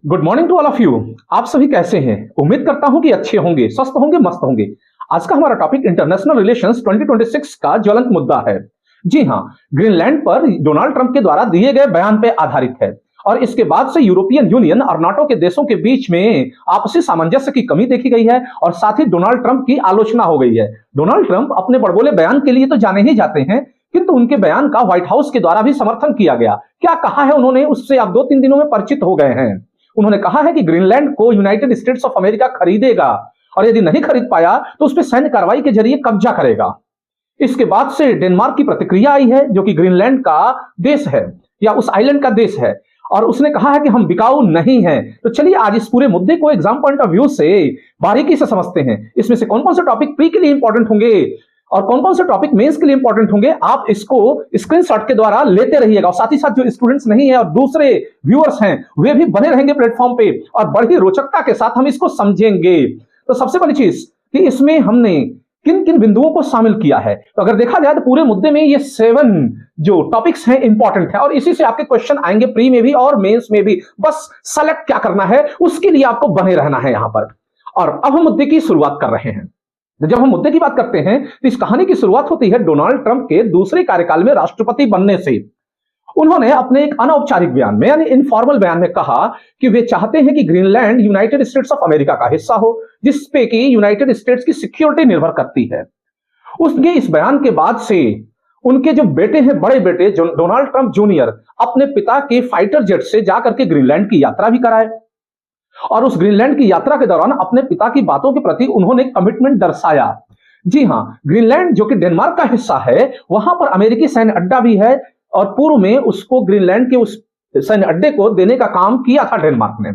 Good morning to all of you. आप सभी कैसे हैं? उम्मीद करता हूं कि अच्छे होंगे, स्वस्थ होंगे, मस्त होंगे। आज का हमारा टॉपिक इंटरनेशनल रिलेशंस 2026 का ज्वलंत मुद्दा है। जी हां, ग्रीनलैंड पर डोनाल्ड ट्रंप के द्वारा दिए गए बयान पर आधारित है और इसके बाद से यूरोपियन यूनियन और नाटो के देशों के बीच में आपसी सामंजस्य की कमी देखी गई है और साथ ही डोनाल्ड ट्रंप की आलोचना हो गई है। डोनाल्ड ट्रंप अपने बड़बोले बयान के लिए तो जाने ही जाते हैं, किंतु उनके बयान का व्हाइट हाउस के द्वारा भी समर्थन किया गया। क्या कहा है उन्होंने, उससे आप 2-3 दिनों में परिचित हो गए हैं। उन्होंने कहा है कि ग्रीनलैंड को यूनाइटेड स्टेट्स ऑफ अमेरिका खरीदेगा और यदि नहीं खरीद पाया तो उस पर सैन्य कार्रवाई के जरिए कब्जा करेगा। इसके बाद से डेनमार्क की प्रतिक्रिया आई है, जो कि ग्रीनलैंड का देश है या उस आइलैंड का देश है, और उसने कहा है कि हम बिकाऊ नहीं हैं। तो चलिए आज इस पूरे मुद्दे को एग्जाम पॉइंट ऑफ व्यू से बारीकी से समझते हैं। इसमें से कौन कौन से टॉपिक प्री के लिए इंपॉर्टेंट होंगे और कौन कौन से टॉपिक मेंस के लिए इंपॉर्टेंट होंगे, आप इसको स्क्रीनशॉट के द्वारा लेते रहिएगा। और साथ ही साथ जो स्टूडेंट्स नहीं है और दूसरे व्यूअर्स हैं वे भी बने रहेंगे प्लेटफॉर्म पे और बड़ी रोचकता के साथ हम इसको समझेंगे। तो सबसे पहली चीज कि इसमें हमने किन किन बिंदुओं को शामिल किया है, तो अगर देखा जाए तो पूरे मुद्दे में ये 7 जो टॉपिक्स हैं इंपॉर्टेंट है और इसी से आपके क्वेश्चन आएंगे प्री में भी और मेंस में भी। बस सेलेक्ट क्या करना है उसके लिए आपको बने रहना है यहां पर। और अब हम मुद्दे की शुरुआत कर रहे हैं। जब हम मुद्दे की बात करते हैं तो इस कहानी की शुरुआत होती है डोनाल्ड ट्रंप के दूसरे कार्यकाल में राष्ट्रपति बनने से। उन्होंने अपने एक अनौपचारिक बयान में यानी इनफॉर्मल बयान में कहा कि वे चाहते हैं कि Greenland United states of America का हिस्सा हो, जिसपे कि यूनाइटेड स्टेट्स की सिक्योरिटी निर्भर करती है। उसके इस बयान के बाद से उनके जो बेटे हैं, बड़े बेटे डोनाल्ड ट्रंप जूनियर, अपने पिता के फाइटर जेट से जाकर के ग्रीनलैंड की यात्रा भी कराए और उस ग्रीनलैंड की यात्रा के दौरान अपने पिता की बातों के प्रति उन्होंने कमिटमेंट दर्शाया। जी हां, ग्रीनलैंड जो कि डेनमार्क का हिस्सा है, वहां पर अमेरिकी सैन्य अड्डा भी है और पूर्व में उसको ग्रीनलैंड के उस सैन्य अड्डे को देने का काम किया था डेनमार्क ने।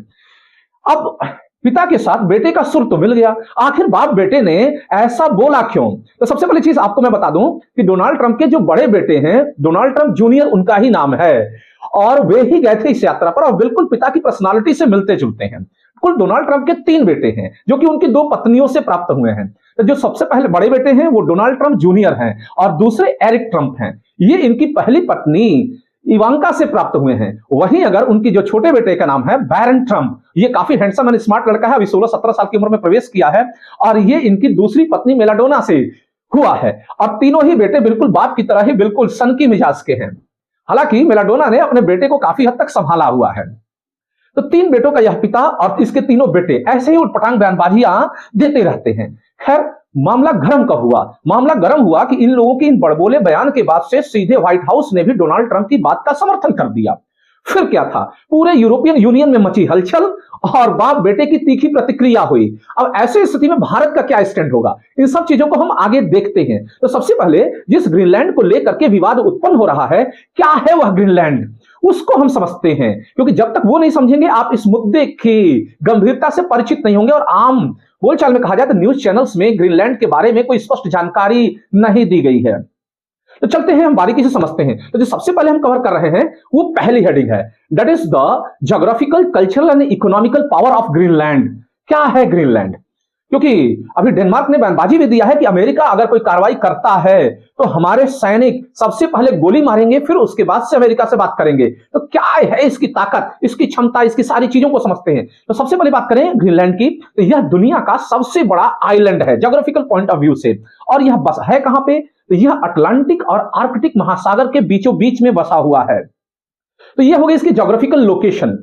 अब पिता के साथ बेटे का सुर तो मिल गया, आखिर बाप बेटे ने ऐसा बोला क्यों? तो सबसे पहली चीज आपको मैं बता दूं कि डोनाल्ड ट्रंप के जो बड़े बेटे हैं, डोनाल्ड ट्रंप जूनियर उनका ही नाम है और वे ही गए थे इस यात्रा पर और बिल्कुल पिता की पर्सनालिटी से मिलते जुलते हैं। कुल डोनाल्ड ट्रंप के 3 बेटे हैं जो कि उनकी 2 पत्नियों से प्राप्त हुए हैं। तो जो सबसे पहले बड़े बेटे हैं वो डोनाल्ड ट्रंप जूनियर हैं और दूसरे एरिक ट्रंप हैं। ये इनकी पहली पत्नी इवांका से प्राप्त हुए हैं। वहीं अगर उनकी जो छोटे बेटे का नाम है बैरन ट्रंप, ये काफी हैंडसम एंड स्मार्ट लड़का है, अभी 16-17 साल की उम्र में प्रवेश किया है और ये इनकी दूसरी पत्नी मेलाडोना से हुआ है। और तीनों ही बेटे बिल्कुल बाप की तरह ही बिल्कुल सन की मिजाज के हैं। हालांकि मेलाडोना ने अपने बेटे को काफी हद तक संभाला हुआ है। तो 3 बेटों का यह पिता और इसके तीनों बेटे ऐसे ही उटपटांग बयानबाजियां देते रहते हैं। खैर, मामला गर्म हुआ कि इन लोगों के इन बड़बोले बयान के बाद से सीधे व्हाइट हाउस ने भी डोनाल्ड ट्रंप की बात का समर्थन कर दिया। फिर क्या था, पूरे यूरोपियन यूनियन में मची हलचल और बाप बेटे की तीखी प्रतिक्रिया हुई। अब ऐसी स्थिति में भारत का क्या स्टैंड होगा, इन सब चीजों को हम आगे देखते हैं। तो सबसे पहले जिस ग्रीनलैंड को लेकर के विवाद उत्पन्न हो रहा है, क्या है वह ग्रीनलैंड, उसको हम समझते हैं, क्योंकि जब तक वो नहीं समझेंगे आप इस मुद्दे की गंभीरता से परिचित नहीं होंगे। और आम बोलचाल में कहा जाए तो न्यूज चैनल्स में ग्रीनलैंड के बारे में कोई स्पष्ट जानकारी नहीं दी गई है। तो चलते हैं, हम बारीकी से समझते हैं। तो जो सबसे पहले हम कवर कर रहे हैं वो पहली हेडिंग है, that is the geographical, cultural and economical power of Greenland. क्या है ग्रीनलैंड? क्योंकि अभी डेनमार्क ने बयानबाजी भी दिया है कि अमेरिका अगर कोई कार्रवाई करता है तो हमारे सैनिक सबसे पहले गोली मारेंगे, फिर उसके बाद से अमेरिका से बात करेंगे। तो क्या है इसकी ताकत, इसकी क्षमता, इसकी सारी चीजों को समझते हैं। तो सबसे पहले बात करें ग्रीनलैंड की, तो यह दुनिया का सबसे बड़ा आइलैंड है ज्योग्राफिकल पॉइंट ऑफ व्यू से। और यह बस है कहां पे? तो यह अटलांटिक और आर्कटिक महासागर के बीचों बीच में बसा हुआ है। तो यह हो गई इसकी ज्योग्राफिकल लोकेशन।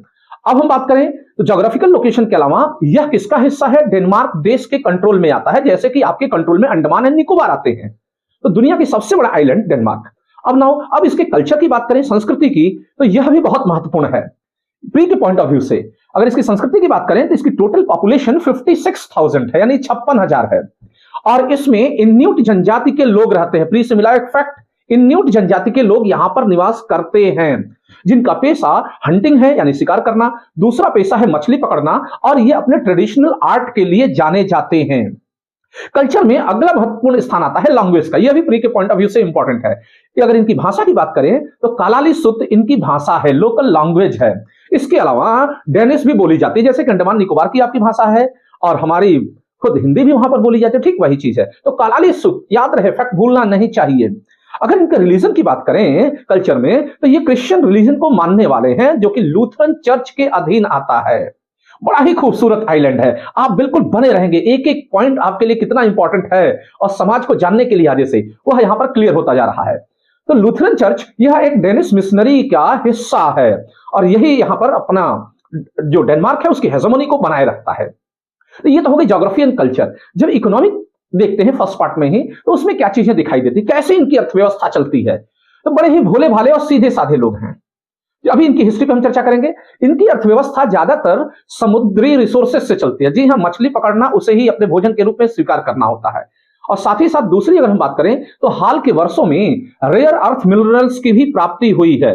अब हम बात करें तो ज्योग्राफिकल लोकेशन के अलावा यह किसका हिस्सा है? डेनमार्क देश के कंट्रोल में आता है, जैसे कि आपके कंट्रोल में अंडमान एंड निकोबार आते हैं। तो दुनिया की सबसे बड़ा आइलैंड डेनमार्क। अब इसके कल्चर की बात करें, संस्कृति की, तो यह भी बहुत महत्वपूर्ण है प्री के पॉइंट ऑफ व्यू से। अगर इसकी संस्कृति की बात करें तो इसकी टोटल पॉपुलेशन 56,000 है, यानी 56,000 है और इसमें इन्यूट जनजाति के लोग रहते हैं। प्लीज से मिला एक फैक्ट, इन्यूट जनजाति के लोग यहां पर निवास करते हैं, जिनका पेशा हंटिंग है यानी शिकार करना, दूसरा पेशा है मछली पकड़ना और ये अपने ट्रेडिशनल आर्ट के लिए जाने जाते हैं। कल्चर में अगला महत्वपूर्ण स्थान आता है लैंग्वेज का, यह भी प्री के पॉइंट ऑफ व्यू से इंपॉर्टेंट है कि अगर इनकी भाषा की बात करें तो कालाली सुत इनकी भाषा है, लोकल लैंग्वेज है। इसके अलावा डेनिश भी बोली जाती है, जैसे कि अंडमान निकोबार की आपकी भाषा है और हमारी खुद हिंदी भी वहां पर बोली जाती है, ठीक वही चीज है। तो कालाली सुत याद रहे, फैक्ट भूलना नहीं चाहिए। अगर इनके रिलीजन की बात करें कल्चर में, तो ये क्रिश्चियन रिलीजन को मानने वाले हैं, जो कि लूथरन चर्च के अधीन आता है। बड़ा ही खूबसूरत आइलैंड है, आप बिल्कुल बने रहेंगे, एक एक पॉइंट आपके लिए कितना इंपॉर्टेंट है और समाज को जानने के लिहाज से वह यहां पर क्लियर होता जा रहा है। तो लूथरन चर्च यह एक डेनिश मिशनरी का हिस्सा है और यही यहां पर अपना जो डेनमार्क है उसकी हेजेमोनी को बनाए रखता है। तो ये तो हो गई ज्योग्राफी एंड कल्चर। जब इकोनॉमिक देखते हैं फर्स्ट पार्ट में ही, तो उसमें क्या चीजें दिखाई देती, कैसे इनकी अर्थव्यवस्था चलती है। तो बड़े ही भोले भाले और सीधे साधे लोग हैं। अभी इनकी हिस्ट्री पे हम चर्चा करेंगे। इनकी अर्थव्यवस्था ज्यादातर समुद्री रिसोर्सेज से चलती है। जी हाँ, मछली पकड़ना उसे ही अपने भोजन के रूप में स्वीकार करना होता है। और साथ ही साथ दूसरी अगर हम बात करें तो हाल के वर्षों में रेयर अर्थ मिनरल्स की भी प्राप्ति हुई है,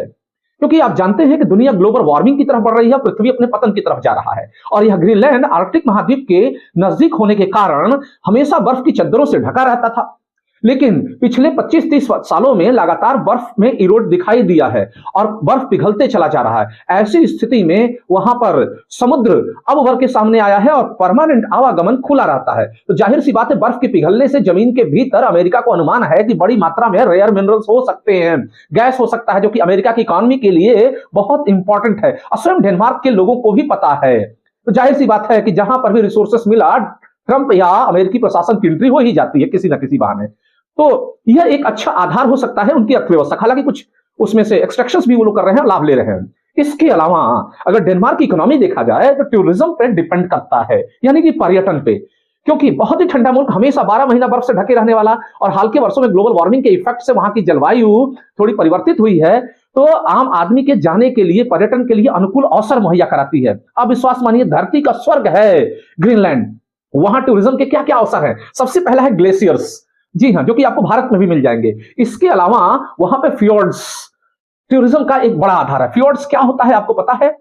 क्योंकि आप जानते हैं कि दुनिया ग्लोबल वार्मिंग की तरफ बढ़ रही है, पृथ्वी अपने पतन की तरफ जा रहा है। और यह ग्रीनलैंड आर्कटिक महाद्वीप के नजदीक होने के कारण हमेशा बर्फ की चद्दरों से ढका रहता था, लेकिन पिछले 25-30 सालों में लगातार बर्फ में इरोड दिखाई दिया है और बर्फ पिघलते चला जा रहा है। ऐसी स्थिति में वहां पर समुद्र अब उभर के सामने आया है और परमानेंट आवागमन खुला रहता है। तो जाहिर सी बात है, बर्फ के पिघलने से जमीन के भीतर अमेरिका को अनुमान है कि बड़ी मात्रा में रेयर मिनरल्स हो सकते हैं, गैस हो सकता है, जो कि अमेरिका की इकोनॉमी के लिए बहुत इंपॉर्टेंट है और स्वयं डेनमार्क के लोगों को भी पता है। तो जाहिर सी बात है कि जहां पर भी रिसोर्सेस मिला, ट्रंप या अमेरिकी प्रशासन की एंट्री हो ही जाती है किसी ना किसी बहाने। तो यह एक अच्छा आधार हो सकता है उनकी अर्थव्यवस्था। हालांकि कुछ उसमें से एक्सट्रैक्शंस भी वो लोग कर रहे हैं, लाभ ले रहे हैं। इसके अलावा अगर डेनमार्क की इकोनॉमी देखा जाए तो टूरिज्म पे डिपेंड करता है, यानी कि पर्यटन पे, क्योंकि बहुत ही ठंडा मुल्क, हमेशा 12 महीना बर्फ से ढके रहने वाला, और हाल के वर्षों में ग्लोबल वार्मिंग के इफेक्ट से वहां की जलवायु थोड़ी परिवर्तित हुई है, तो आम आदमी के जाने के लिए, पर्यटन के लिए अनुकूल अवसर मुहैया कराती है। अब विश्वास मानिए, धरती का स्वर्ग है ग्रीनलैंड। वहां टूरिज्म के क्या क्या अवसर है? सबसे पहला है ग्लेशियर्स, जी हाँ, जो कि आपको भारत में भी मिल जाएंगे। इसके अलावा वहां पे फ्योर्ड्स टूरिज्म का एक बड़ा आधार है। फ्योर्ड्स क्या होता है आपको पता है?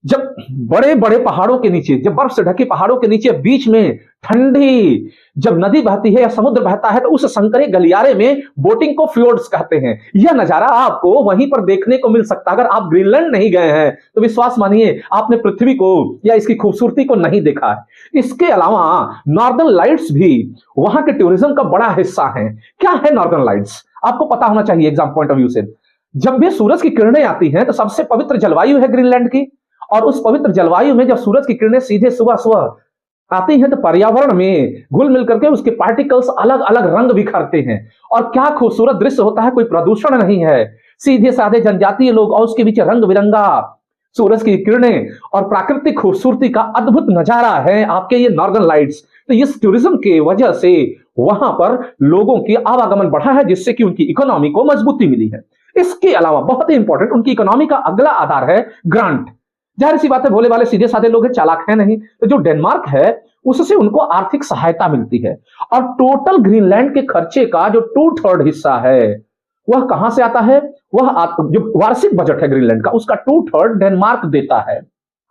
जब बड़े बड़े पहाड़ों के नीचे, जब बर्फ से ढके पहाड़ों के नीचे बीच में ठंडी जब नदी बहती है या समुद्र बहता है, तो उस संकरे गलियारे में बोटिंग को फ्योर्ड्स कहते हैं। यह नजारा आपको वहीं पर देखने को मिल सकता है। अगर आप ग्रीनलैंड नहीं गए हैं तो विश्वास मानिए, आपने पृथ्वी को या इसकी खूबसूरती को नहीं देखा है। इसके अलावा नॉर्दर्न लाइट्स भी वहां के टूरिज्म का बड़ा हिस्सा है। क्या है नॉर्दर्न लाइट्स? आपको पता होना चाहिए एग्जाम पॉइंट ऑफ व्यू से। जब भी सूरज की किरणें आती हैं तो सबसे पवित्र जलवायु है ग्रीनलैंड की, और उस पवित्र जलवायु में जब सूरज की किरणें सीधे सुबह सुबह आती हैं तो पर्यावरण में घुल मिल करके उसके पार्टिकल्स अलग अलग रंग बिखरते हैं, और क्या खूबसूरत दृश्य होता है। कोई प्रदूषण नहीं है, सीधे साधे जनजातीय लोग और उसके बीच रंग बिरंगा सूरज की किरणें और प्राकृतिक खूबसूरती का अद्भुत नजारा है आपके ये नॉर्दर्न लाइट्स। तो इस टूरिज्म के वजह से वहां पर लोगों की आवागमन बढ़ा है, जिससे कि उनकी इकोनॉमी को मजबूती मिली है। इसके अलावा बहुत ही इंपॉर्टेंट, उनकी इकोनॉमी का अगला आधार है ग्रांट। जाहिर सी बात है, भोले वाले सीधे साधे लोग हैं, चालाक है नहीं। तो जो डेनमार्क है उससे उनको आर्थिक सहायता मिलती है, और टोटल ग्रीनलैंड के खर्चे का जो 2/3 हिस्सा है वह कहां से आता है? वह जो वार्षिक बजट है ग्रीनलैंड का, उसका 2/3 डेनमार्क देता है।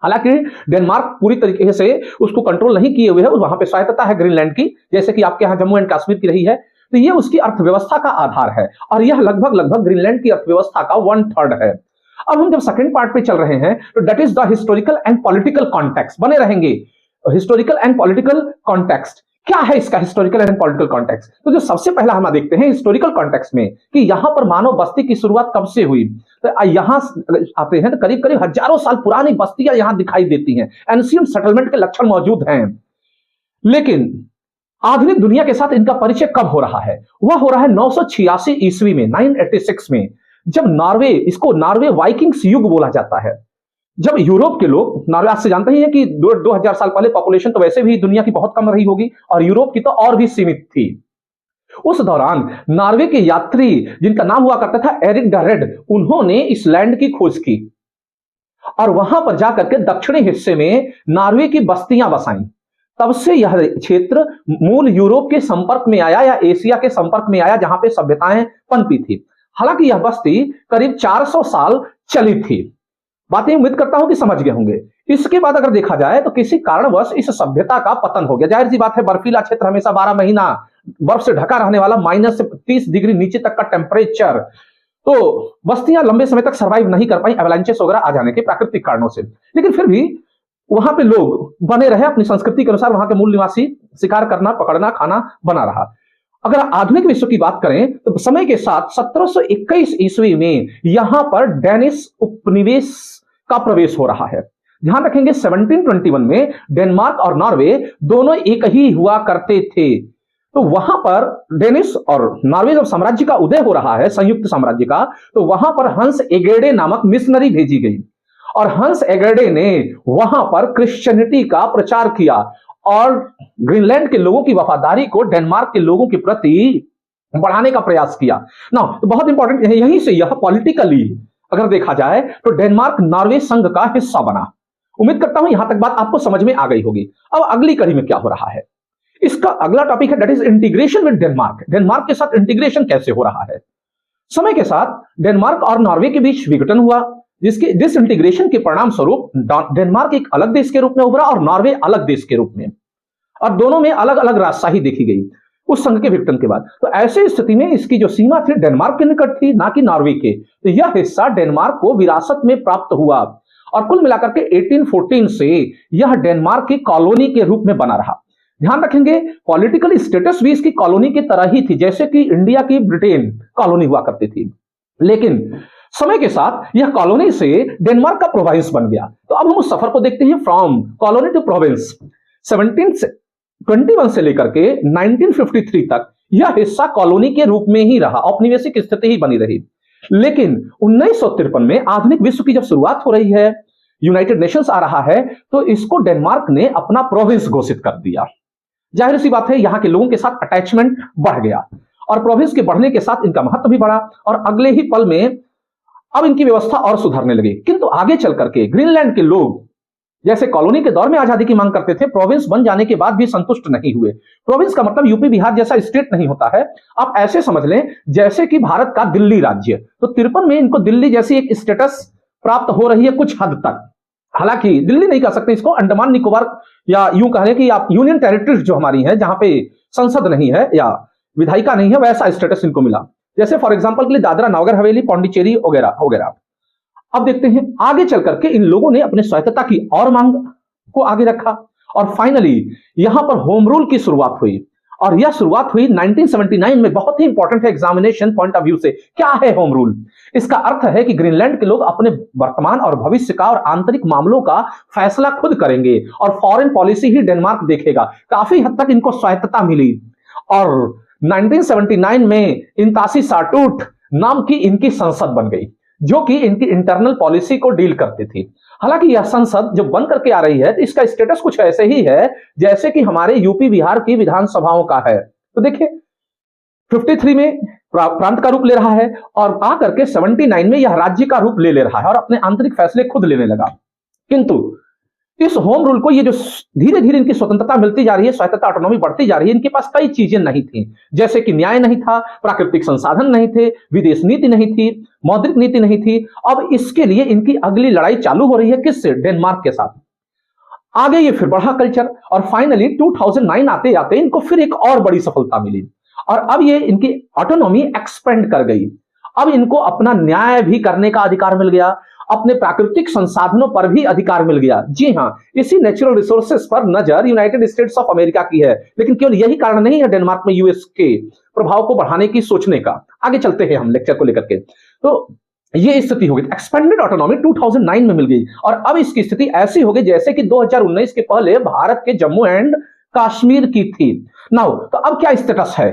हालांकि डेनमार्क पूरी तरीके से उसको कंट्रोल नहीं किए हुए है, वहां पे स्वायत्तता है ग्रीनलैंड की, जैसे कि आपके यहां जम्मू एंड कश्मीर की रही है। तो ये उसकी अर्थव्यवस्था का आधार है, और यह लगभग लगभग ग्रीनलैंड की अर्थव्यवस्था का 1/3 है। अब हम जब सेकंड पार्ट पे चल रहे हैं, तो that is the historical and political context. बने रहेंगे, हिस्टोरिकल एंड पॉलिटिकल कॉन्टेक्स्ट क्या है इसका? हिस्टोरिकल एंड पॉलिटिकल कॉन्टेक्स्ट, तो जो सबसे पहला हम देखते हैं हिस्टोरिकल कॉन्टेक्स्ट में कि यहां पर मानव बस्ती की शुरुआत कब से हुई। तो यहां आते हैं तो करीब करीब हजारों साल पुरानी बस्तियां यहां दिखाई देती हैं, एंशिएंट सेटलमेंट के लक्षण मौजूद हैं। लेकिन आधुनिक दुनिया के साथ इनका परिचय कब हो रहा है? वह हो रहा है 986 ईस्वी में, 986 में, जब नॉर्वे, इसको नॉर्वे वाइकिंग्स युग बोला जाता है। जब यूरोप के लोग, नॉर्वे आप से जानते ही हैं कि 2000 साल पहले पॉपुलेशन तो वैसे भी दुनिया की बहुत कम रही होगी, और यूरोप की तो और भी सीमित थी। उस दौरान नॉर्वे के यात्री जिनका नाम हुआ करता था एरिक द रेड, उन्होंने इस लैंड की खोज की और वहां पर जाकर के दक्षिणी हिस्से में नॉर्वे की बस्तियां बसाई। तब से यह क्षेत्र मूल यूरोप के संपर्क में आया या एशिया के संपर्क में आया, जहां पे सभ्यताएं पनपी थी। हालांकि यह बस्ती करीब 400 साल चली थी। बातें उम्मीद करता हूं कि समझ गए होंगे। इसके बाद अगर देखा जाए तो किसी कारणवश इस सभ्यता का पतन हो गया। जाहिर सी बात है, बर्फीला क्षेत्र हमेशा 12 महीना बर्फ से ढका रहने वाला, माइनस से 30 डिग्री नीचे तक का टेम्परेचर, तो बस्तियां लंबे समय तक सर्वाइव नहीं कर पाई एवलांचेस वगैरह आ जाने के प्राकृतिक कारणों से। लेकिन फिर भी वहां पे लोग बने रहे, अपनी संस्कृति के अनुसार वहां के मूल निवासी शिकार करना, पकड़ना, खाना बना रहा। अगर आधुनिक विश्व की बात करें तो समय के साथ 1721 ईस्वी में यहां पर डेनिश उपनिवेश का प्रवेश हो रहा है। ध्यान रखेंगे 1721 में डेनमार्क और नॉर्वे दोनों एक ही हुआ करते थे। तो वहां पर डेनिश और नॉर्वे जब साम्राज्य का उदय हो रहा है, संयुक्त साम्राज्य का, तो वहां पर हंस एगेडे नामक मिशनरी भेजी गई और हंस एगेडे ने वहां पर क्रिश्चियनिटी का प्रचार किया और ग्रीनलैंड के लोगों की वफादारी को डेनमार्क के लोगों के प्रति बढ़ाने का प्रयास किया ना। तो बहुत इंपॉर्टेंट है, यहीं से यह पॉलिटिकली अगर देखा जाए तो डेनमार्क नॉर्वे संघ का हिस्सा बना। उम्मीद करता हूं यहां तक बात आपको समझ में आ गई होगी। अब अगली कड़ी में क्या हो रहा है, इसका अगला टॉपिक है that is integration with Denmark. Denmark के साथ इंटीग्रेशन कैसे हो रहा है। समय के साथ डेनमार्क और नॉर्वे के बीच विघटन हुआ, जिसके डिसइंटीग्रेशन के परिणाम स्वरूप डेनमार्क एक अलग देश के रूप में उभरा और नॉर्वे अलग देश के रूप में, और दोनों में अलग अलग राजशाही देखी गई उस संघ के विघटन के बाद। तो ऐसे स्थिति में इसकी जो सीमा थी डेनमार्क के निकट थी, ना कि नॉर्वे के। तो यह हिस्सा डेनमार्क को विरासत में प्राप्त हुआ और कुल मिलाकर के 1814 से यह डेनमार्क की कॉलोनी के रूप में बना रहा। ध्यान रखेंगे पॉलिटिकल स्टेटस भी इसकी कॉलोनी की तरह ही थी, जैसे कि इंडिया की ब्रिटेन कॉलोनी हुआ करती थी, लेकिन समय के साथ यह कॉलोनी से डेनमार्क का प्रोविंस बन गया। तो अब हम उस सफर को देखते हैं फ्रॉम कॉलोनी टू प्रोविंस। 1721 से लेकर के 1953 तक यह हिस्सा कॉलोनी के रूप में ही रहा, औपनिवेशिक स्थिति ही बनी रही। लेकिन 1953 में आधुनिक विश्व की जब शुरुआत हो रही है, यूनाइटेड नेशंस आ रहा है, तो इसको डेनमार्क ने अपना प्रोविंस घोषित कर दिया। जाहिर सी बात है यहां के लोगों के साथ अटैचमेंट बढ़ गया और प्रोविंस के बढ़ने के साथ इनका महत्व भी बढ़ा और अगले ही पल में अब इनकी व्यवस्था और सुधरने लगी। किंतु आगे चल करके ग्रीनलैंड के लोग जैसे कॉलोनी के दौर में आजादी की मांग करते थे, प्रोविंस बन जाने के बाद भी संतुष्ट नहीं हुए। प्रोविंस का मतलब यूपी बिहार जैसा स्टेट नहीं होता है, आप ऐसे समझ लें जैसे कि भारत का दिल्ली राज्य। तो 53 में इनको दिल्ली जैसी एक स्टेटस प्राप्त हो रही है कुछ हद तक। हालांकि दिल्ली नहीं कह सकते इसको, अंडमान निकोबार या यूं कहें कि आप यूनियन टेरिटरीज जो हमारी है, जहां पे संसद नहीं है या विधायिका नहीं है, वैसा स्टेटस इनको मिला। जैसे फॉर एग्जांपल के लिए दादरा नगर हवेली, पौंडीचेरी वगैरह वगैरह। अब देखते हैं आगे चल करके इन लोगों ने अपने स्वायत्तता की और मांग को आगे रखा और फाइनली यहां पर होम रूल की शुरुआत हुई और यह शुरुआत हुई 1979 में। बहुत ही इंपॉर्टेंट है एग्जामिनेशन पॉइंट ऑफ व्यू से। क्या है होम रूल? इसका अर्थ है कि ग्रीनलैंड के लोग अपने वर्तमान और भविष्य का और आंतरिक मामलों का फैसला खुद करेंगे और फॉरेन पॉलिसी ही डेनमार्क देखेगा। काफी हद तक इनको स्वायत्तता मिली और 1979 में इंतासी साटूट नाम की इनकी संसद बन गई, जो कि इनकी इंटरनल पॉलिसी को डील करती थी। हालांकि यह संसद जो बन करके आ रही है, तो इसका स्टेटस कुछ ऐसे ही है जैसे कि हमारे यूपी बिहार की विधानसभाओं का है। तो देखिए 53 में प्रांत का रूप ले रहा है और आकर के 79 में यह राज्य का रूप ले रहा है और अपने आंतरिक फैसले खुद लेने लगा। किंतु इस होम रूल को ये जो धीरे धीरे इनकी स्वतंत्रता मिलती जा रही है, स्वायत्तता ऑटोनॉमी बढ़ती जा रही है, इनके पास कई चीजें नहीं थी, जैसे कि न्याय नहीं था, प्राकृतिक संसाधन नहीं थे, विदेश नीति नहीं थी, मौद्रिक नीति नहीं थी। अब इसके लिए इनकी अगली लड़ाई चालू हो रही है किससे? डेनमार्क के साथ। आगे ये फिर बढ़ा कल्चर और फाइनली 2009 आते आते इनको फिर एक और बड़ी सफलता मिली और अब ये इनकी ऑटोनॉमी एक्सपेंड कर गई। अब इनको अपना न्याय भी करने का अधिकार मिल गया, अपने प्राकृतिक संसाधनों पर भी अधिकार मिल गया। जी हां, इसी नेचुरल रिसोर्सेस पर नजर यूनाइटेड स्टेट्स ऑफ अमेरिका की है, लेकिन केवल यही कारण नहीं है डेनमार्क में यूएस के प्रभाव को बढ़ाने की सोचने का। आगे चलते हैं हम लेक्चर को लेकर के। तो ये स्थिति हो गई, एक्सपेंडेड ऑटोनॉमी 2009 में मिल गई और अब इसकी स्थिति ऐसी हो गई जैसे कि 2019 के पहले भारत के जम्मू एंड कश्मीर की थी। नाउ तो अब क्या स्टेटस है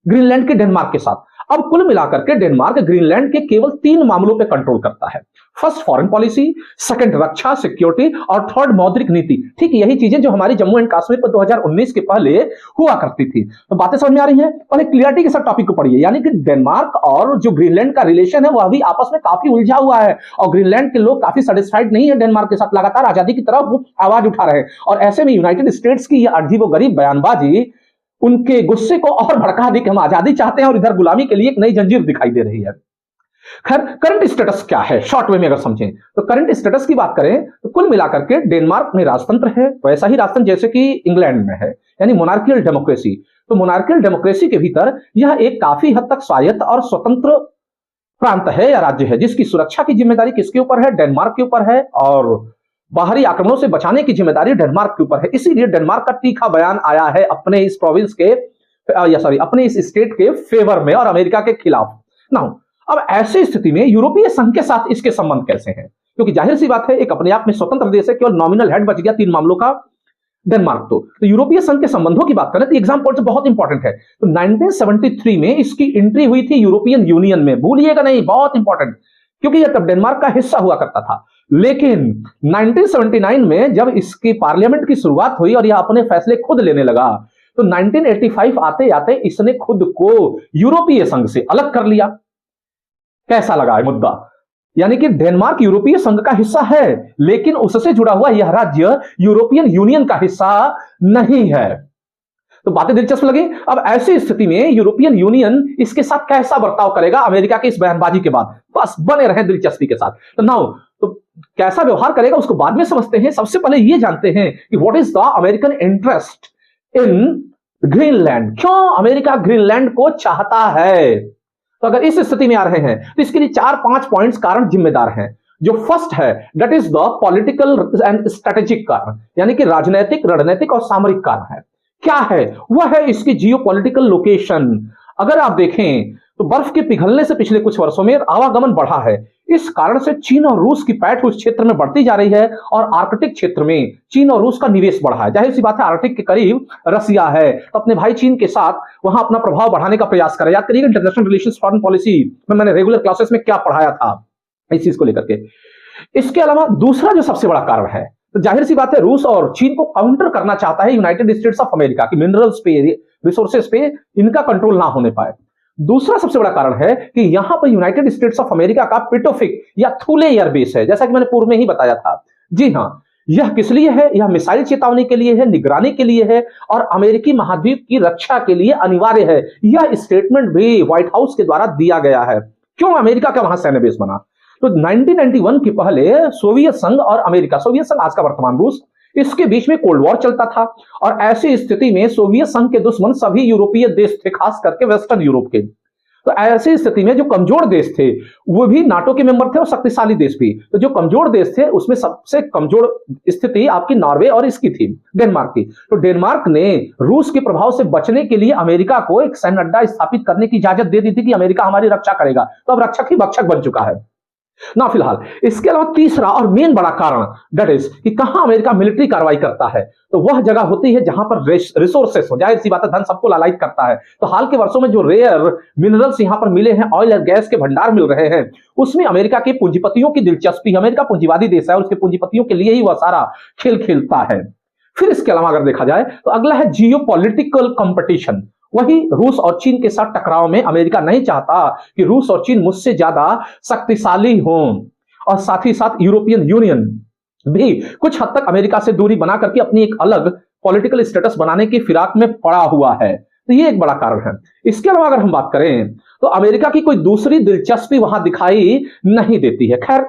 ग्रीनलैंड के डेनमार्क के साथ? अब कुल मिलाकर के डेनमार्क ग्रीनलैंड के केवल 3 मामलों पे कंट्रोल करता है। फर्स्ट फॉरेन पॉलिसी, सेकंड रक्षा सिक्योरिटी और थर्ड मौद्रिक नीति। ठीक यही चीजें जो हमारी जम्मू एंड कश्मीर पर 2019 के पहले हुआ करती थी। तो बातें समझ में आ रही हैं? पहले क्लियरिटी के साथ टॉपिक को पढ़िए, यानी कि डेनमार्क और जो ग्रीनलैंड का रिलेशन है वह भी आपस में काफी उलझा हुआ है और ग्रीनलैंड के लोग काफी सेटिस्फाइड नहीं है डेनमार्क के साथ, लगातार आजादी की तरफ आवाज उठा रहे हैं और ऐसे में यूनाइटेड स्टेट्स की यह अजीबोगरीब बयानबाजी उनके गुस्से को और भड़का दी कि हम आजादी चाहते हैं और इधर गुलामी के लिए एक नई जंजीर दिखाई दे रही है। खैर करंट स्टेटस क्या है शॉर्ट वे में अगर समझें तो करंट स्टेटस की बात करें तो कुल मिलाकर के डेनमार्क में राजतंत्र है, वैसा ही राजतंत्र जैसे कि इंग्लैंड में है, यानी मोनार्कियल डेमोक्रेसी। तो मोनार्कियल डेमोक्रेसी के भीतर यह एक काफी हद तक स्वायत्त और स्वतंत्र प्रांत है या राज्य है, जिसकी सुरक्षा की जिम्मेदारी किसके ऊपर है? डेनमार्क के ऊपर है और बाहरी आक्रमणों से बचाने की जिम्मेदारी डेनमार्क के ऊपर है। इसीलिए डेनमार्क का तीखा बयान आया है अपने इस प्रोविंस के या सॉरी अपने इस स्टेट के फेवर में और अमेरिका के खिलाफ। नाउ अब ऐसी स्थिति में यूरोपीय संघ के साथ इसके संबंध कैसे हैं? क्योंकि जाहिर सी बात है एक अपने आप में स्वतंत्र देश है, केवल नॉमिनल हेड बच गया 3 मामलों का, डेनमार्क। तो यूरोपीय संघ के संबंधों की बात करें तो एग्जाम्पल बहुत इंपॉर्टेंट है। तो 1973 में इसकी एंट्री हुई थी यूरोपियन यूनियन में, भूलिएगा नहीं, बहुत इंपॉर्टेंट, क्योंकि यह तब डेनमार्क का हिस्सा हुआ करता था। लेकिन 1979 में जब इसकी पार्लियामेंट की शुरुआत हुई और यह अपने फैसले खुद लेने लगा, तो 1985 आते आते इसने खुद को यूरोपीय संघ से अलग कर लिया। कैसा लगा है मुद्दा? यानी कि डेनमार्क यूरोपीय संघ का हिस्सा है, लेकिन उससे जुड़ा हुआ यह राज्य यूरोपियन यूनियन का हिस्सा नहीं है। तो बातें दिलचस्प लगी। अब ऐसी स्थिति में यूरोपियन यूनियन इसके साथ कैसा बर्ताव करेगा अमेरिका की इस बयानबाजी के बाद? बस बने रहे दिलचस्पी के साथ। तो नाउ तो कैसा व्यवहार करेगा उसको बाद में समझते हैं। सबसे पहले ये जानते हैं कि what is the American interest in Greenland. क्यों अमेरिका ग्रीनलैंड को चाहता है? तो अगर इस स्थिति में आ रहे हैं तो इसके लिए 4-5 पॉइंट्स कारण जिम्मेदार हैं। जो फर्स्ट है that is the political and strategic कारण, यानी कि राजनीतिक, रणनीतिक और सामरिक कारण है। क्या है वह? है इसकी जियोपॉलिटिकल लोकेशन। अगर आप देखें तो बर्फ के पिघलने से पिछले कुछ वर्षों में आवागमन बढ़ा है। इस कारण से चीन और रूस की पैठ उस क्षेत्र में बढ़ती जा रही है और आर्कटिक क्षेत्र में चीन और रूस का निवेश बढ़ा है। जाहिर सी बात है आर्कटिक के करीब रसिया है, तो अपने भाई चीन के साथ वहां अपना प्रभाव बढ़ाने का प्रयास करें। याद करिएगा इंटरनेशनल रिलेशंस फॉरेन पॉलिसी में मैंने रेगुलर क्लासेस में क्या पढ़ाया था इस चीज को लेकर के। इसके अलावा दूसरा जो सबसे बड़ा कारण है, तो जाहिर सी बात है रूस और चीन को काउंटर करना चाहता है यूनाइटेड स्टेट्स ऑफ अमेरिका की मिनरल्स पे, रिसोर्सेस पे इनका कंट्रोल ना होने पाए। दूसरा सबसे बड़ा कारण है कि यहां पर यूनाइटेड स्टेट्स ऑफ अमेरिका का पिटोफिक या थुले एयरबेस है, जैसा कि मैंने पूर्व में ही बताया था। जी हां, यह किस लिए है? यह मिसाइल चेतावनी के लिए है, निगरानी के लिए है और अमेरिकी महाद्वीप की रक्षा के लिए अनिवार्य है। यह स्टेटमेंट भी व्हाइट हाउस के द्वारा दिया गया है। क्यों अमेरिका का वहां सैन्य बेस बना? तो 1991 के पहले सोवियत संघ और अमेरिका, सोवियत संघ आज का वर्तमान रूस, इसके बीच में कोल्ड वॉर चलता था और ऐसी स्थिति में सोवियत संघ के दुश्मन सभी यूरोपीय देश थे, खास करके वेस्टर्न यूरोप के। तो ऐसी स्थिति में जो कमजोर देश थे वो भी नाटो के मेंबर थे और शक्तिशाली देश भी। तो जो कमजोर देश थे उसमें सबसे कमजोर स्थिति आपकी नॉर्वे और इसकी थी, डेनमार्क की। तो डेनमार्क ने रूस के प्रभाव से बचने के लिए अमेरिका को एक सैन्य अड्डा स्थापित करने की इजाजत दे दी थी कि अमेरिका हमारी रक्षा करेगा। तो अब रक्षक ही भक्षक बन चुका है ना फिलहाल। इसके अलावा तीसरा और मेन बड़ा कारण दैट इज कि कहां अमेरिका मिलिट्री कार्रवाई करता है, तो वह जगह होती है जहां पर रिसोर्सेस हो। जाहिर सी बात है धन सबको लालायित करता है। तो हाल के वर्षों में जो रेयर मिनरल्स यहां पर मिले हैं, ऑयल और गैस के भंडार मिल रहे हैं, उसमें अमेरिका के पूंजीपतियों की दिलचस्पी। अमेरिका पूंजीवादी देश है और उसके पूंजीपतियों के लिए ही वह सारा खेल खेलता है। फिर इसके अलावा अगर देखा जाए तो अगला है जियोपॉलिटिकल कंपटीशन। वही रूस और चीन के साथ टकराव में अमेरिका नहीं चाहता कि रूस और चीन मुझसे ज्यादा शक्तिशाली हों और साथ ही साथ यूरोपियन यूनियन भी कुछ हद तक अमेरिका से दूरी बना करके अपनी एक अलग पॉलिटिकल स्टेटस बनाने की फिराक में पड़ा हुआ है। तो ये एक बड़ा कारण है। इसके अलावा अगर हम बात करें तो अमेरिका की कोई दूसरी दिलचस्पी वहां दिखाई नहीं देती है। खैर,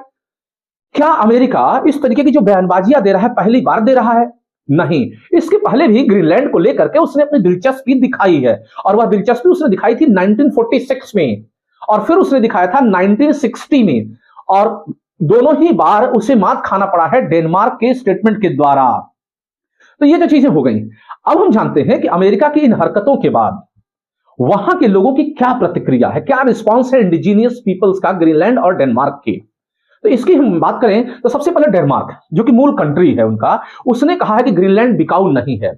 क्या अमेरिका इस तरीके की जो बयानबाजियां दे रहा है पहली बार दे रहा है? नहीं, इसके पहले भी ग्रीनलैंड को लेकर के उसने अपनी दिलचस्पी दिखाई है और वह दिलचस्पी उसने दिखाई थी 1946 में और फिर उसने दिखाया था 1960 में और दोनों ही बार उसे मात खाना पड़ा है डेनमार्क के स्टेटमेंट के द्वारा। तो ये जो चीजें हो गई, अब हम जानते हैं कि अमेरिका की इन हरकतों के बाद वहां के लोगों की क्या प्रतिक्रिया है, क्या रिस्पॉन्स है इंडिजीनियस पीपल्स का ग्रीनलैंड और डेनमार्क की। तो इसकी हम बात करें तो सबसे पहले डेनमार्क, जो कि मूल कंट्री है उनका, उसने कहा है कि ग्रीनलैंड बिकाऊ नहीं है।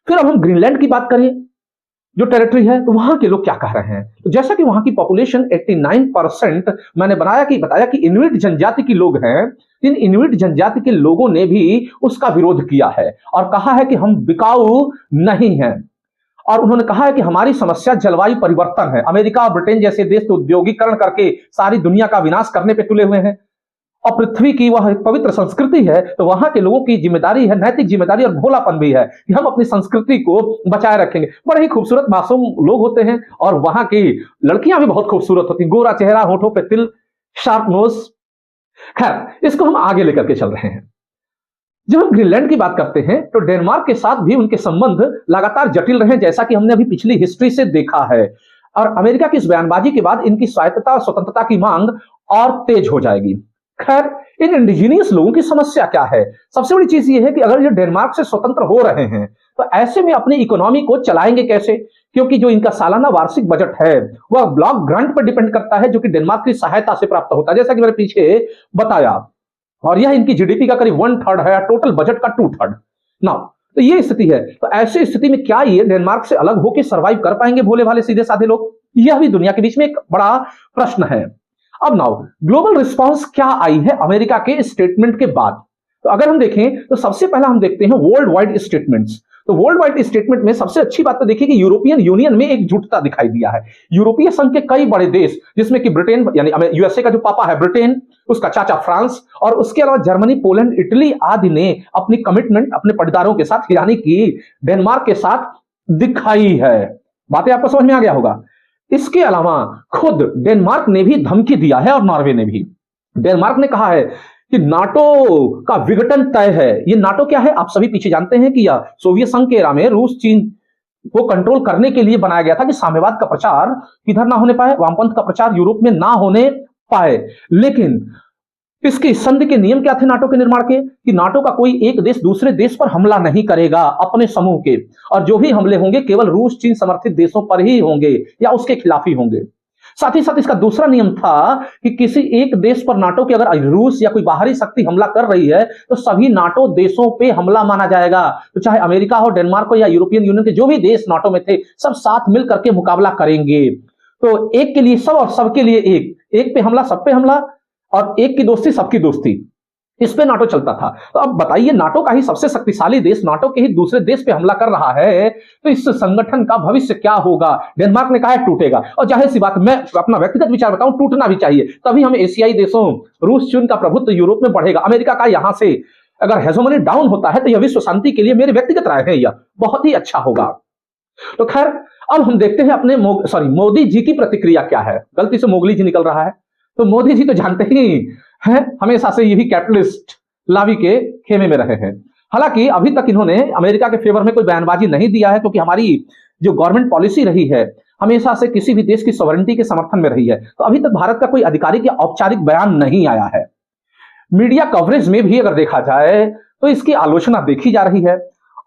फिर अब हम ग्रीनलैंड की बात करें जो टेरिटरी है, तो वहां के लोग क्या कह रहे हैं? तो जैसा कि वहां की पॉपुलेशन 89% मैंने बताया कि इनुइट जनजाति के लोग हैं, इन इनुइट जनजाति के लोगों ने भी उसका विरोध किया है और कहा है कि हम बिकाऊ नहीं हैं। और उन्होंने कहा है कि हमारी समस्या जलवायु परिवर्तन है। अमेरिका और ब्रिटेन जैसे देश तो औद्योगिकरण करके सारी दुनिया का विनाश करने पे तुले हुए हैं और पृथ्वी की वह एक पवित्र संस्कृति है, तो वहां के लोगों की जिम्मेदारी है, नैतिक जिम्मेदारी और भोलापन भी है कि हम अपनी संस्कृति को बचाए रखेंगे। बड़े ही खूबसूरत मासूम लोग होते हैं और वहां की लड़कियां भी बहुत खूबसूरत होती, गोरा चेहरा, होठों पे तिल, शार्प नोज। खैर, इसको हम आगे लेकर के चल रहे हैं। जब हम ग्रीनलैंड की बात करते हैं तो डेनमार्क के साथ भी उनके संबंध लगातार जटिल रहे, जैसा कि हमने अभी पिछली हिस्ट्री से देखा है। और अमेरिका की इस बयानबाजी के बाद इनकी स्वायत्तता और स्वतंत्रता की मांग और तेज हो जाएगी। खैर, इन इंडिजीनियस लोगों की समस्या क्या है? सबसे बड़ी चीज ये है कि अगर ये डेनमार्क से स्वतंत्र हो रहे हैं तो ऐसे में अपनी इकोनॉमी को चलाएंगे कैसे? क्योंकि जो इनका सालाना वार्षिक बजट है वह ब्लॉक ग्रांट पर डिपेंड करता है, जो कि डेनमार्क की सहायता से प्राप्त होता है, जैसा कि मैंने पीछे बताया। और यह इनकी जीडीपी का करीब 1/3 है, टोटल बजट का 2/3। ना तो ये स्थिति है। तो ऐसी स्थिति में क्या ये डेनमार्क से अलग होकर सर्वाइव कर पाएंगे भोले भाले सीधे साधे लोग? यह भी दुनिया के बीच में एक बड़ा प्रश्न है। अब नाउ ग्लोबल रिस्पांस क्या आई है अमेरिका के स्टेटमेंट के बाद? तो अगर हम देखें तो सबसे पहला हम देखते हैं वर्ल्ड वाइड स्टेटमेंट्स। तो वर्ल्ड वाइड स्टेटमेंट में सबसे अच्छी बात तो देखिए कि यूरोपियन यूनियन में एकजुटता दिखाई दिया है। यूरोपीय संघ के कई बड़े देश, जिसमें कि ब्रिटेन यानी यूएसए का जो पापा है ब्रिटेन, उसका चाचा फ्रांस, और उसके अलावा जर्मनी, पोलैंड, इटली आदि ने अपनी कमिटमेंट अपने पटदारों के साथ यानी कि डेनमार्क के साथ दिखाई है। बातें आपको समझ में आ गया होगा। इसके अलावा खुद डेनमार्क ने भी धमकी दिया है और नॉर्वे ने भी। डेनमार्क ने कहा है कि नाटो का विघटन तय है। ये नाटो क्या है आप सभी पीछे जानते हैं कि यह सोवियत संघ के एरा में रूस चीन को कंट्रोल करने के लिए बनाया गया था कि साम्यवाद का प्रचार किधर ना होने पाए, वामपंथ का प्रचार यूरोप में ना होने पाए। लेकिन इसके संधि के नियम क्या थे नाटो के निर्माण के? कि नाटो का कोई एक देश दूसरे देश पर हमला नहीं करेगा अपने समूह के, और जो भी हमले होंगे केवल रूस चीन समर्थित देशों पर ही होंगे या उसके खिलाफ ही होंगे। साथ ही साथ इसका दूसरा नियम था कि किसी एक देश पर नाटो की अगर रूस या कोई बाहरी शक्ति हमला कर रही है तो सभी नाटो देशों पे हमला माना जाएगा। तो चाहे अमेरिका हो, डेनमार्क हो या यूरोपियन यूनियन के जो भी देश नाटो में थे, सब साथ मिल करके मुकाबला करेंगे। तो एक के लिए सब और सबके लिए एक पे हमला, सब पे हमला, और एक की दोस्ती सबकी दोस्ती, इस पे नाटो चलता था। तो अब बताइए, नाटो का ही सबसे शक्तिशाली देश नाटो के ही दूसरे देश पे हमला कर रहा है, तो इस संगठन का भविष्य क्या होगा? डेनमार्क ने कहा है टूटेगा, और जाहिर सी बात, मैं अपना व्यक्तिगत विचार बताऊं, टूटना भी चाहिए। तभी हम एशियाई देशों, रूस चीन का प्रभुत्व यूरोप में बढ़ेगा। अमेरिका का यहां से अगर हेजोमनी डाउन होता है तो यह विश्व शांति के लिए, मेरी व्यक्तिगत राय है, यह बहुत ही अच्छा होगा। तो खैर, अब हम देखते हैं अपने मोदी जी की प्रतिक्रिया क्या है। गलती से मोगली जी निकल रहा है। तो मोदी जी तो जानते ही हैं, हमेशा से ये भी कैपिटलिस्ट लावी के खेमे में रहे हैं। हालांकि अभी तक इन्होंने अमेरिका के फेवर में कोई बयानबाजी नहीं दिया है, क्योंकि हमारी जो गवर्नमेंट पॉलिसी रही है हमेशा से किसी भी देश की सॉवरेनिटी के समर्थन में रही है। तो अभी तक भारत का कोई आधिकारिक या औपचारिक बयान नहीं आया है। मीडिया कवरेज में भी अगर देखा जाए तो इसकी आलोचना देखी जा रही है।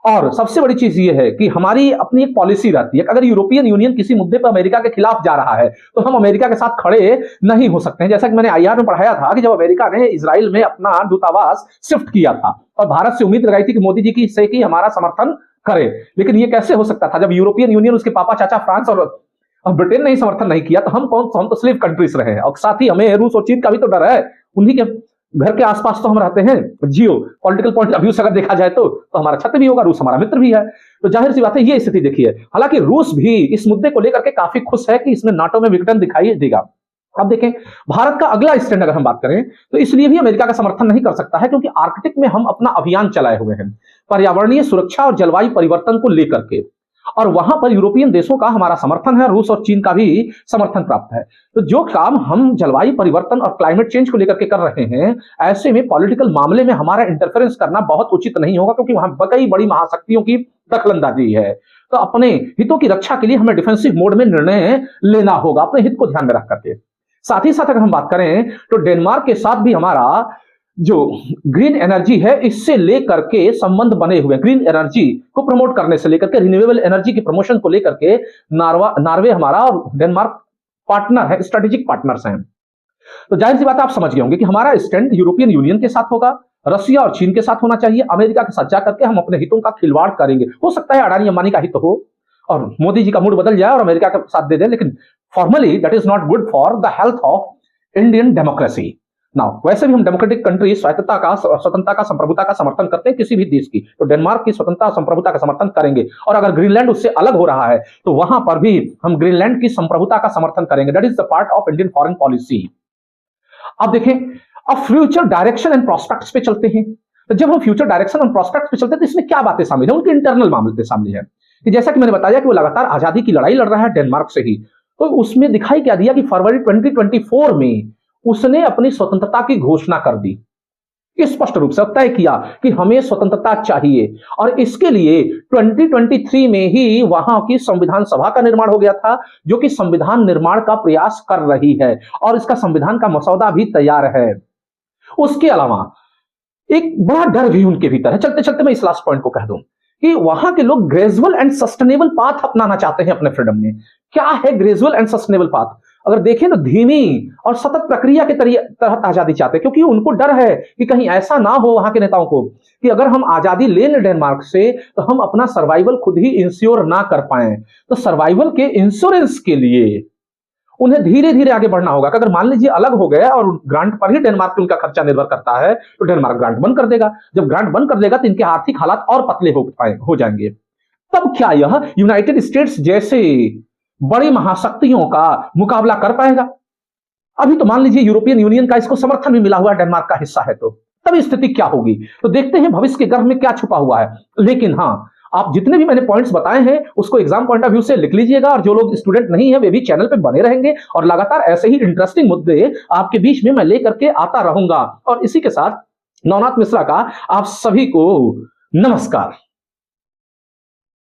और सबसे बड़ी चीज ये है कि हमारी अपनी एक पॉलिसी रहती है कि अगर यूरोपियन यूनियन किसी मुद्दे पर अमेरिका के खिलाफ जा रहा है तो हम अमेरिका के साथ खड़े नहीं हो सकते हैं। जैसा कि मैंने आईआर में पढ़ाया था कि जब अमेरिका ने इजराइल में अपना दूतावास शिफ्ट किया था और भारत से उम्मीद लगाई थी कि मोदी जी की से कि हमारा समर्थन करे, लेकिन ये कैसे हो सकता था जब यूरोपियन यूनियन, उसके पापा चाचा फ्रांस और ब्रिटेन ने ही समर्थन नहीं किया, तो हम तो स्लेव कंट्रीज रहे हैं। और साथ ही हमें रूस और चीन का भी तो डर है, उन्हीं के घर के आसपास तो हम रहते हैं। जियो पॉलिटिकल पॉइंट ऑफ व्यू से अगर देखा जाए तो हमारा छत्र भी होगा, रूस हमारा मित्र भी है। तो जाहिर सी बात है ये स्थिति देखिए। हालांकि रूस भी इस मुद्दे को लेकर के काफी खुश है कि इसमें नाटो में विघटन दिखाई देगा। अब देखें, भारत का अगला स्टैंड अगर हम बात करें तो इसलिए भी अमेरिका का समर्थन नहीं कर सकता है क्योंकि आर्कटिक में हम अपना अभियान चलाए हुए हैं पर्यावरणीय सुरक्षा और जलवायु परिवर्तन को लेकर के, और वहां पर यूरोपियन देशों का हमारा समर्थन है, रूस और चीन का भी समर्थन प्राप्त है। तो जो काम हम जलवायु परिवर्तन और क्लाइमेट चेंज को लेकर के कर रहे हैं, ऐसे में पॉलिटिकल मामले में हमारा इंटरफेरेंस करना बहुत उचित नहीं होगा, क्योंकि वहां कई बड़ी महाशक्तियों की दखलंदाजी है। तो अपने हितों की रक्षा के लिए हमें डिफेंसिव मोड में निर्णय लेना होगा, अपने हित को ध्यान में रख करके। साथ ही साथ अगर हम बात करें तो डेनमार्क के साथ भी हमारा जो ग्रीन एनर्जी है इससे लेकर के संबंध बने हुए, ग्रीन एनर्जी को प्रमोट करने से लेकर के रिन्यूएबल एनर्जी की प्रमोशन को लेकर के नॉर्वे हमारा और डेनमार्क पार्टनर है, स्ट्रेटेजिक पार्टनर्स हैं। तो जाहिर सी बात आप समझ गए होंगे कि हमारा स्टैंड यूरोपियन यूनियन के साथ होगा, रशिया और चीन के साथ होना चाहिए। अमेरिका के साथ जाकर के हम अपने हितों का खिलवाड़ करेंगे। हो सकता है अडानी अंबानी का हित हो और मोदी जी का मूड बदल जाए और अमेरिका का साथ दे दे, लेकिन formally that is not good for the health of Indian democracy. Now वैसे भी हम डेमोक्रेटिक कंट्री स्वतंत्रता का संप्रभुता का समर्थन करते हैं किसी भी देश की, तो डेनमार्क की स्वतंत्रता संप्रभुता का समर्थन करेंगे। और अगर ग्रीनलैंड उससे अलग हो रहा है तो वहां पर भी हम ग्रीनलैंड की संप्रभुता का समर्थन करेंगे। That is the part of Indian foreign policy. अब देखें, अब फ्यूचर डायरेक्शन एंड प्रोस्पेक्ट्स पे चलते हैं। तो जब हम फ्यूचर डायरेक्शन एंड प्रोस्पेक्ट्स पे चलते हैं तो इसमें क्या बातें शामिल है, उनके इंटरनल मामले शामिल है। कि जैसा कि मैंने बताया कि वो लगातार आजादी की लड़ाई लड़ रहा है डेनमार्क से ही, तो उसमें दिखाई क्या दिया कि फरवरी 2024 में उसने अपनी स्वतंत्रता की घोषणा कर दी, स्पष्ट रूप से तय किया कि हमें स्वतंत्रता चाहिए। और इसके लिए 2023 में ही वहां की संविधान सभा का निर्माण हो गया था, जो कि संविधान निर्माण का प्रयास कर रही है और इसका संविधान का मसौदा भी तैयार है। उसके अलावा एक बड़ा डर भी उनके भीतर है। चलते चलते मैं इस लास्ट पॉइंट को कह दूं कि वहां के लोग ग्रेजुअल एंड सस्टेनेबल पाथ अपनाना चाहते हैं अपने फ्रीडम में। क्या है ग्रेजुअल एंड सस्टेनेबल पाथ? अगर देखें तो धीमी और सतत प्रक्रिया के तहत आजादी चाहते हैं, क्योंकि उनको डर है कि कहीं ऐसा ना हो वहां के नेताओं को कि अगर हम आजादी ले लें डेनमार्क से तो हम अपना सर्वाइवल खुद ही इंश्योर ना कर पाए। तो सर्वाइवल के इंश्योरेंस के लिए उन्हें धीरे धीरे आगे बढ़ना होगा। अगर मान लीजिए अलग हो गया और ग्रांट पर ही डेनमार्क पे उनका खर्चा निर्भर करता है तो डेनमार्क ग्रांट बंद कर देगा। जब ग्रांट बंद कर देगा तो इनके आर्थिक हालात और पतले हो जाएंगे। तब क्या यह यूनाइटेड स्टेट्स जैसे बड़ी महाशक्तियों का मुकाबला कर पाएगा? अभी तो मान लीजिए यूरोपियन यूनियन का इसको समर्थन भी मिला हुआ है, डेनमार्क का हिस्सा है, तो तब स्थिति क्या होगी? तो देखते हैं भविष्य के गर्भ में क्या छुपा हुआ है। लेकिन हाँ, आप जितने भी मैंने पॉइंट्स बताए हैं उसको एग्जाम पॉइंट ऑफ व्यू से लिख लीजिएगा, और जो लोग स्टूडेंट नहीं है वे भी चैनल पे बने रहेंगे और लगातार ऐसे ही इंटरेस्टिंग मुद्दे आपके बीच में मैं लेकर के आता रहूंगा। और इसी के साथ नवनाथ मिश्रा का आप सभी को नमस्कार।